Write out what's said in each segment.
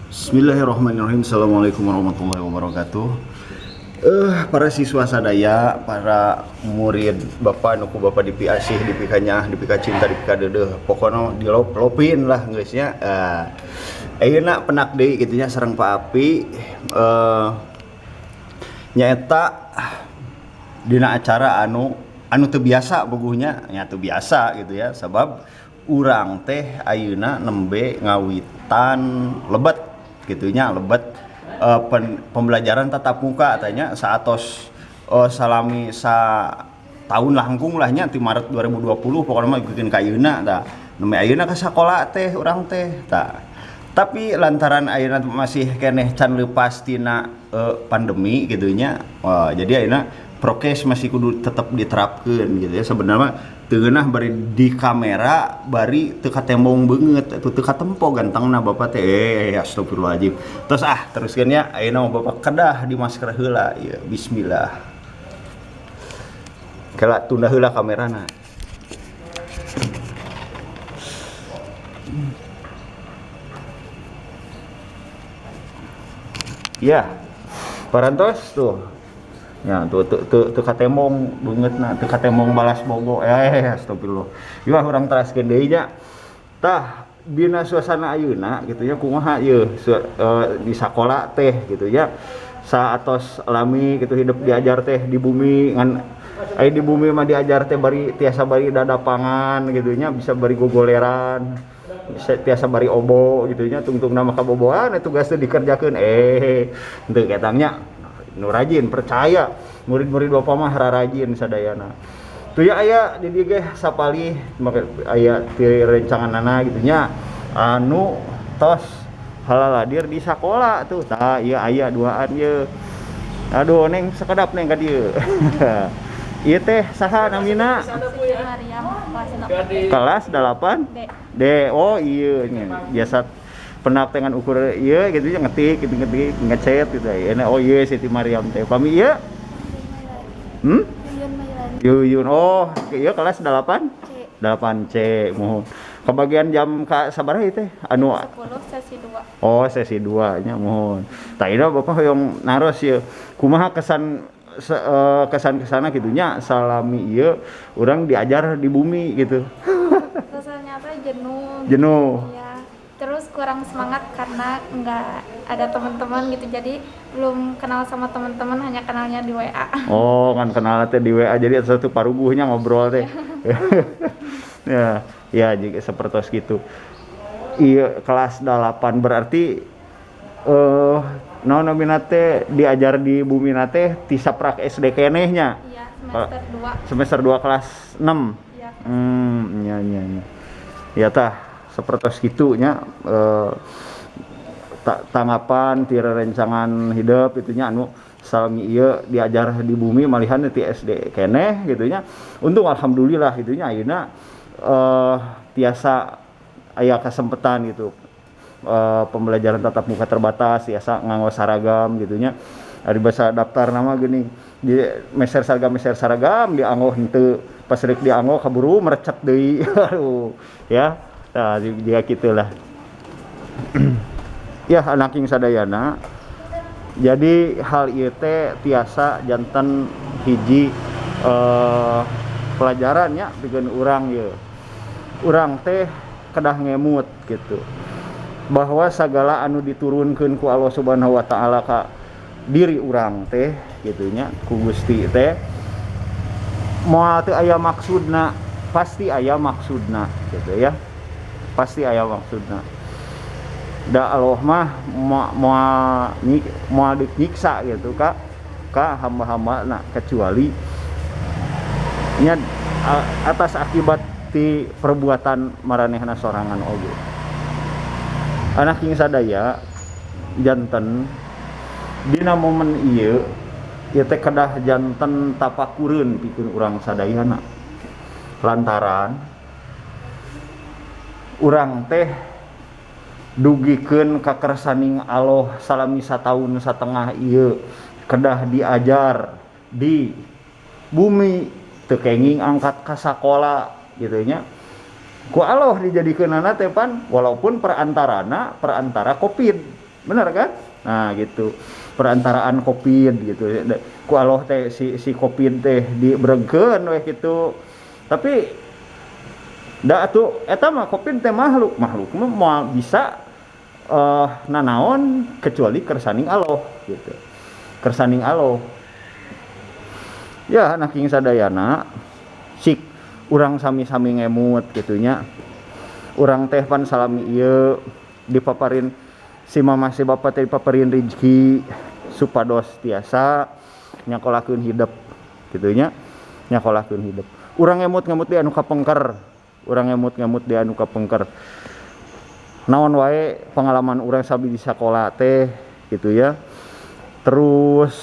Bismillahirrahmanirrahim. Assalamualaikum warahmatullahi wabarakatuh. Para siswa sadaya, para murid bapak nuku bapak di asih di pikanya di pika cinta di pika dedeh pokoknya dilopin lah guysnya. Ayeuna penak deui kitu nya sareng Pak Api nyaeta dina acara anu teu biasa bogohnya nya teu biasa gitu ya, sabab urang teh ayeuna nembe ngawitan lebet gitunya lebet pembelajaran tatap muka tanya saatos salami sa tahun langkung lahnya ti Maret 2020 pokoknya mah ikutin ka ayeuna tah nembe ayeuna ka sakola teh urang teh tah tapi lantaran ayeuna masih keneh can leupas tina pandemi gitunya jadi ayeuna prokes masih kudu tetap diterapkeun gitu ya. Sebenarnya teu geunah bari di kamera bari teu katembong beungeut atuh teu katempo gantengna bapak teh astagfirullahaladzim. Teruskeun nya ayeuna mah bapak kedah di masker heula ya bismillah. Kala tunda heula kamerana. Ya. Parantos tuh. Ya tuh katembong beungeutna teu katembong balas bogo astagfirullah. Ieu urang teraskeun deui nya. Tah dina suasana ayeuna gitu ya kumaha ieu di sakola teh gitu ya. Saatos lami gitu hidup diajar teh di bumi ngan aya di bumi mah diajar teh bari tiasa bari dadapangan gitu nya bisa bari gogoleran. Bisa tiasa bari obo gitu nya tungtungna mah kaboboan tugas teh dikerjakeun henteu ketangnya nu rajin percaya murid-murid bapak mah rajin sadayana tuh ya aya di dieu ge sapali make aya ti rencanganana gitu nya anu tos halaladir di sakola tuh tah ieu aya duaan ieu aduh neng sakedap neng ka dieu ieu teh saha namina kelas 8 D oh ieu nya biasa penak dengan ukur iya gitu ya ngetik ngechat gitu ya oh iya Siti Mariam teh pami iya Yuyun oh iya kelas 8 C mohon kebagian jam ka sabaraha teh anu 10 sesi 2 oh sesi 2 nya mohon tah ieu bapak hoyong naros ieu kumaha kesan-kesana gitu nya salami ieu urang diajar di bumi gitu rasanya teh jenuh jenuh terus kurang semangat karena nggak ada teman-teman gitu, jadi belum kenal sama teman-teman, hanya kenalnya di WA. Oh kan kenal teh di WA jadi satu paruguhnya ngobrol teh ya juga seperti gitu. Iya kelas 8 berarti naon teh diajar di bumi teh ti saprak SD kenehnya. Iya semester 2 kelas 6. Iya. Nya ya tah seperti gitunya tanggapan tira rencangan hidup itunya anu salami ieu diajar di bumi malihan ti SD keneh gitunya untung alhamdulillah gitunya ayeuna tiasa aya kesempatan gitu pembelajaran tatap muka terbatas tiasa nganggo saragam gitunya ari basa daftar nama geuning di meser saragam dianggo henteu pas rek dianggo kaburu merecet deui aduh ya. Nah, dia gitulah. Ya anak king sadayana. Jadi hal ieu teh tiasa janten hiji pelajarannya pikeun urang ieu. Urang teh kedah ngemut gitu. Bahwa segala anu diturunkeun ku Allah Subhanahu wa taala ka diri urang teh gitu nya ku Gusti teh moal teu aya maksudna, pasti aya maksudna gitu ya. Pasti aya maksudna. Da Allah mah moal nyiksa gitu ka hamba-hambana kecuali nya atas akibat ti perbuatan maranehna sorangan oge. Anak king sadaya janten dina momen ieu teh kedah janten tapakureun pikeun urang sadayana. Lantaran urang teh dugikeun ka kersaning Allah salami sataun satengah ieu kedah diajar di bumi teu kenging angkat ka sakola gitu nya ku Allah dijadikeunana teh pan walaupun perantara Covid bener kan? Nah gitu, perantaraan Covid gitu, ku Allah teh si Covid teh dibregeun we gitu. Tapi da atuh eta mah Covid teh makhluk mah moal bisa nanaon kecuali kersaning Allah gitu, kersaning Allah. Ya naking sadayana sik urang sami-sami ngemut gitunya, urang teh pan salami ieu dipaparin si mama si bapa teh dipaparin rezeki supados tiasa nyakolakeun hidup gitunya, nyakolakeun hidup. Urang ngemut-ngemut di anu kapengker, urang ngemut-ngemut di anu kapengker. Naon wae pengalaman urang sabi di sakola teh gitu ya. Terus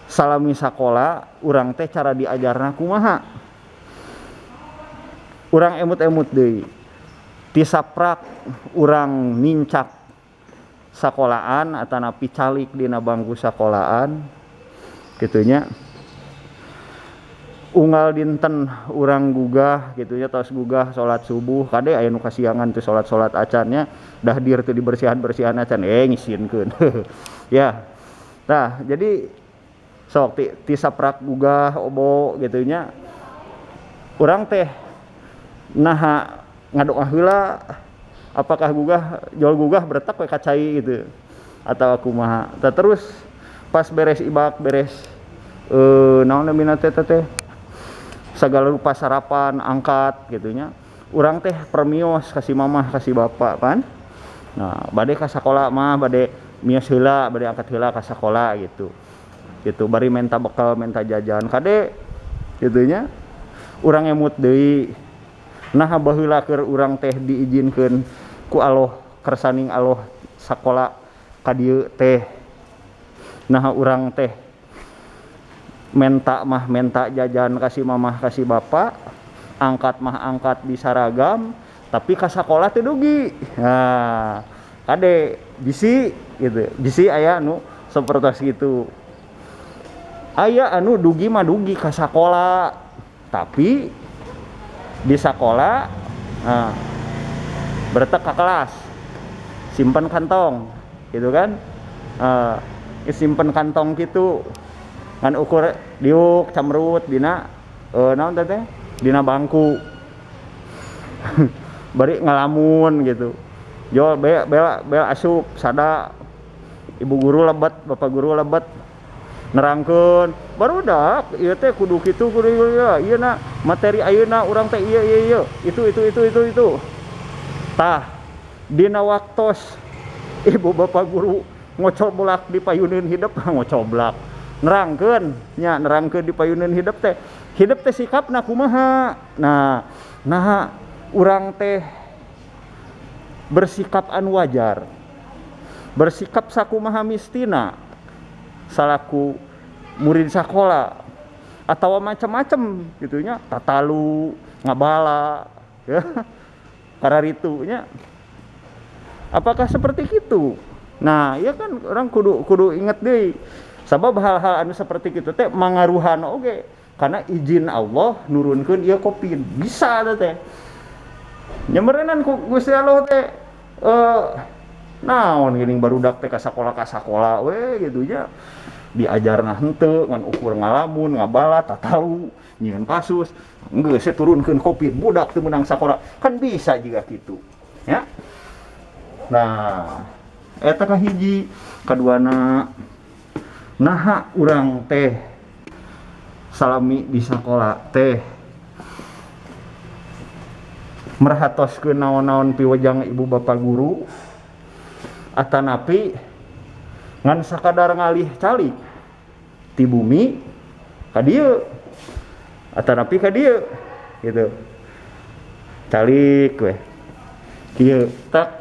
salami sakola urang teh cara diajarna kumaha. Urang emut-emut deui. Ti saprak urang nincak sakolaan atanapi calik dina bangku sakolaan gitunya. Unggal dinten urang gugah gitu ya, tos gugah salat subuh kade aya nu kasiangan teu salat acannya dah dir teu dibersihan acan ngisinkeun ya. Nah jadi sok ti saprak gugah obo gitu nya urang teh naha ngadoa heula apakah gugah jol gugah bertak we kacai gitu atau kumaha. Terus pas beres ibak beres naon namina teh segala rupa sarapan angkat gitunya urang teh permios kasih mamah kasih bapak kan. Nah bade ka sakola mah bade mios heula bade angkat heula ka sakola gitu bari menta bekal menta jajan kade gitunya. Urang emut deui nah baheula keur urang teh diizinkeun ku Allah kersaning Allah sakola ka dieu teh nah urang teh menta jajan kasih mamah kasih bapak, angkat mah angkat di saragam, tapi ka sakola teh dugi. Nah, kade bisi gitu. Bisi aya anu sapertos gitu. Aya anu dugi mah dugi ka sakola, tapi di sakola bertek ka kelas. Simpen kantong, gitu kan? Simpen kantong gitu. Kan ukur diuk camrut dina naon teh dina bangku bari ngalamun gitu jol bela asup sada ibu guru lebet bapak guru lebet nerangkeun barudak ieu teh kudu kitu kudu ieu na materi ayeuna urang teh ieu itu tah dina waktos ibu bapak guru ngocoblak di payuneun hidup ngocoblak nerangkeun di payuneun hidup teh sikapna kumaha. Nah urang teh bersikap anu wajar, bersikap sakumaha mistina salaku murid sakola atawa macam-macam gitunya tatalu ngabala ya kararitunya apakah seperti itu. Nah ya kan orang kudu inget deui sabab hal-hal anu seperti kitu teh mangaruhan oge karena izin Allah nurunkeun ieu Covid bisa teh nyameureunnan ku Gusti Allah teh naon geuning barudak teh ka sakola we gitu nya diajarna henteu ngan ukur ngalamun ngabala tatalu nyieun kasus geus turunkeun Covid budak teu meunang sakola kan bisa juga kitu ya. Nah eta kahiji kaduana naha urang teh salami di sakola teh merhatoskeun naon-naon piwajang ibu bapak guru atanapi ngan sakadar ngalih calik ti bumi ka dieu atanapi ka dieu gitu calik we kieu tak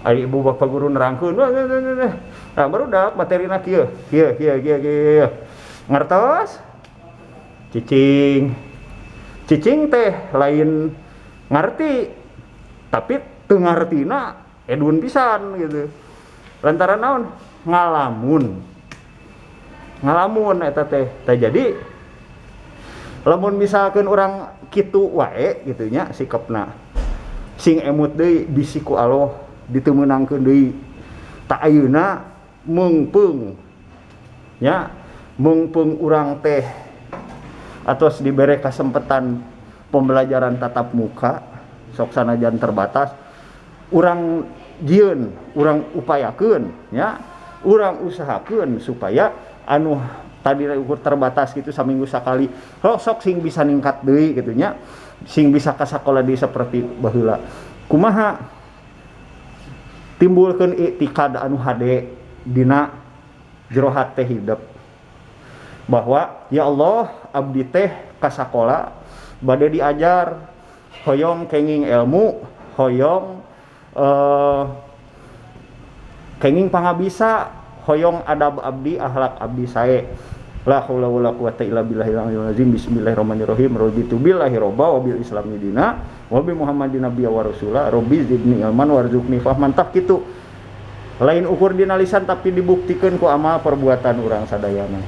ari ibu bapak guru nerangkeun nah barudak materina kieu ngertos cicing teh lain ngarti tapi teu ngartina edun pisan gitu lantaran naon ngalamun eta teh jadi lamun misalkeun urang kitu wae gitu nya sikepna sing emut deui bisi ku Allah ditemenangkeun deui. Tak ayeuna meungpeung nya meungpeung urang teh atos dibere kesempatan pembelajaran tatap muka sok sanajan terbatas urang jieun urang upayakeun nya urang usahakeun supaya anu tadi ukur terbatas gitu saminggu sakali sok sing bisa ningkat deui gitu nya sing bisa ka sakola deui saperti baheula kumaha timbulkeun iktikad anu hade dina jero hate hidup bahwa ya Allah abdi teh ka sakola bade diajar hoyong kenging ilmu hoyong kenging pangabisa hoyong adab abdi akhlak abdi sae la haula wala quwata illa billahil aliyyil azim bismillahirrahmanirrahim raditu billahi robba wa bil islami dina wa bi muhammadin nabiyya wa rasula rabbi zidni ilman warzuqni fahman tak kitu lain ukur dina lisan tapi dibuktikeun ku amal perbuatan urang sadayana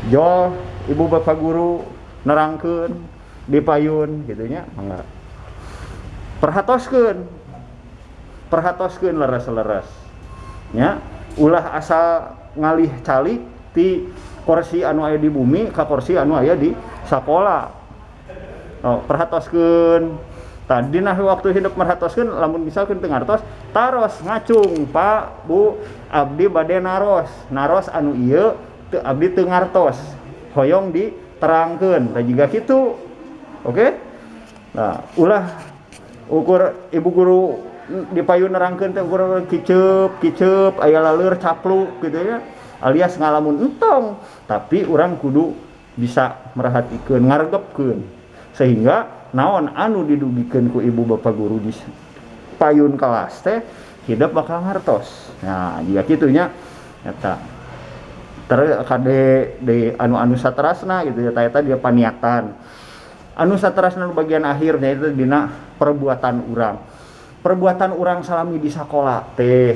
jol ibu bapak guru nerangkeun dipayun gitu nya mangga perhatoskeun leres-leres nya ulah asal ngalih calik ti kursi anu aya di bumi ka kursi anu aya di sakola perhatoskeun tadi nah waktu hidup merhatoskeun lamun misalkeun teu ngartos taros ngacung Pak Bu abdi bade naros anu ieu teu abdi teu ngartos hoyong diterangkeun tah jiga kitu oke? Nah ulah ukur ibu guru dipayun nerangkeun teh ukur kiceup aya laleur capluk gitu ya alias ngalamun entong tapi urang kudu bisa merhatikeun ngaregepkeun sehingga naon anu didugikeun ku ibu bapak guru di payun kelas teh hidup bakal ngartos. Nah jika kitu nya eta kade de anu saterasna gitu ya eta dia paniatan anu saterasna bagian akhirnya itu dina perbuatan urang salami di sakola teh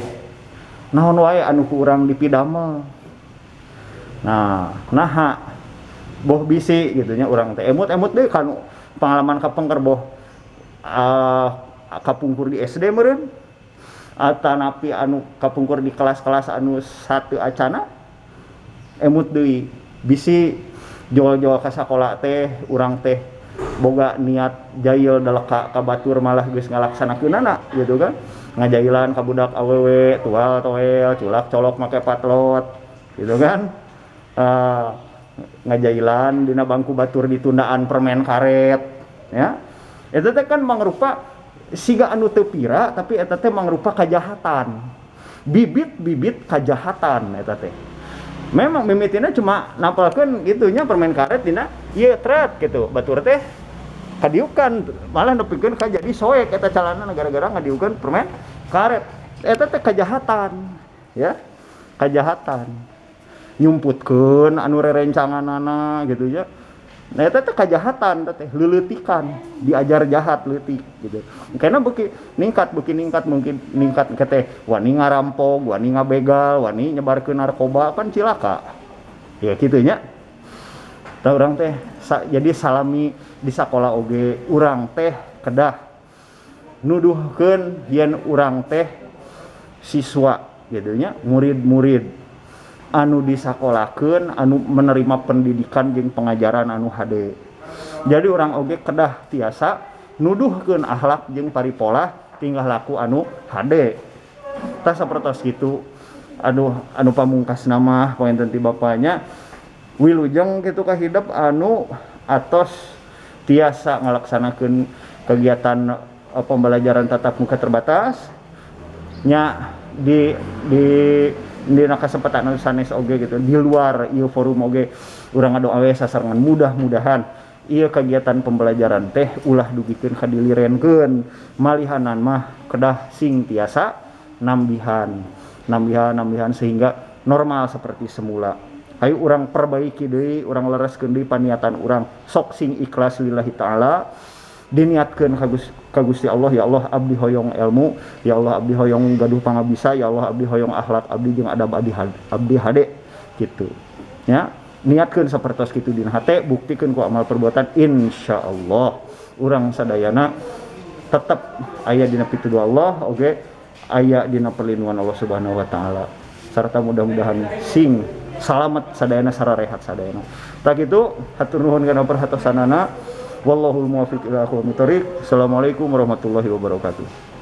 naon wae anu ku urang dipidamel nah boh bisi gitu nya urang teh emut deui kan pengalaman kapengker boh kapungkur di SD meureun atanapi anu kapungkur di kelas-kelas anu satu acana emut deui bisi jol-jol ka sakola teh urang teh boga niat jail daleka ka batur malah geus ngalaksanakeunana gitu kan ngajailan ka budak awewe tual toel culak colok make patlot gitu kan ngajailan dina bangku batur ditundaan permen karet ya eta teh kan mangrupa siga anu teu pira tapi eta teh mangrupa kajahatan bibit kajahatan eta teh memang mimitina cuma napalkeun gitunya permen karet dina ieu tret gitu batur teh kadiukan malah nepikeun ka jadi soek eta calana gara-gara ngadiukeun permen karet eta teh kajahatan ya kajahatan nyumputkeun anu rerencanganana gitu ya nah eta teh kajahatan teh leuleuitikan diajar jahat leutik gitu karena beuki ningkat mungkin ningkat ke teh wani ngarampok wani ngabegal wani nyebarkeun narkoba kan cilaka ya kitu nya tah urang teh jadi salami di sakola oge urang teh kedah nuduhkeun yen urang teh siswa gitu nya murid-murid anu disakolakeun anu menerima pendidikan jeung pengajaran anu hade. Jadi urang oge kedah tiasa nuduhkeun akhlak jeung paripolah tingkah laku anu hade. Tah sapertos kitu anu pamungkasna mah pointen ti bapanya wilujeng kitu ka hidup anu atos tiasa ngalaksanakeun kegiatan pembelajaran tatap muka terbatas nya di dina kesempatan anu sanes oge gitu di luar ieu forum oge urang ngadoa we sasarengan mudah-mudahan ieu kegiatan pembelajaran teh ulah dugikeun kadilirenkeun malihanan mah kedah sing tiasa nambihan sehingga normal seperti semula. Hayu urang perbaiki deui urang lereskeun deui paniatan urang sok sing ikhlas lillahi taala diniatkeun ka Gusti Allah ya Allah abdi hoyong ilmu ya Allah abdi hoyong gaduh pangabisa ya Allah abdi hoyong akhlak abdi jeung adab abdi hade gitu ya niatkeun sapertos kitu dina hate buktikeun ku amal perbuatan insyaallah urang sadayana tetep aya dina pituduh Allah oge aya dina perlindungan Allah Subhanahu wa taala. Sarta mudah-mudahan sing salamet sadayana sararehat sadayana. Tak kitu hatur nuhun kana perhatosanana. Wallahul muwaffiq ila aqwamit thoriq. Assalamualaikum warahmatullahi wabarakatuh.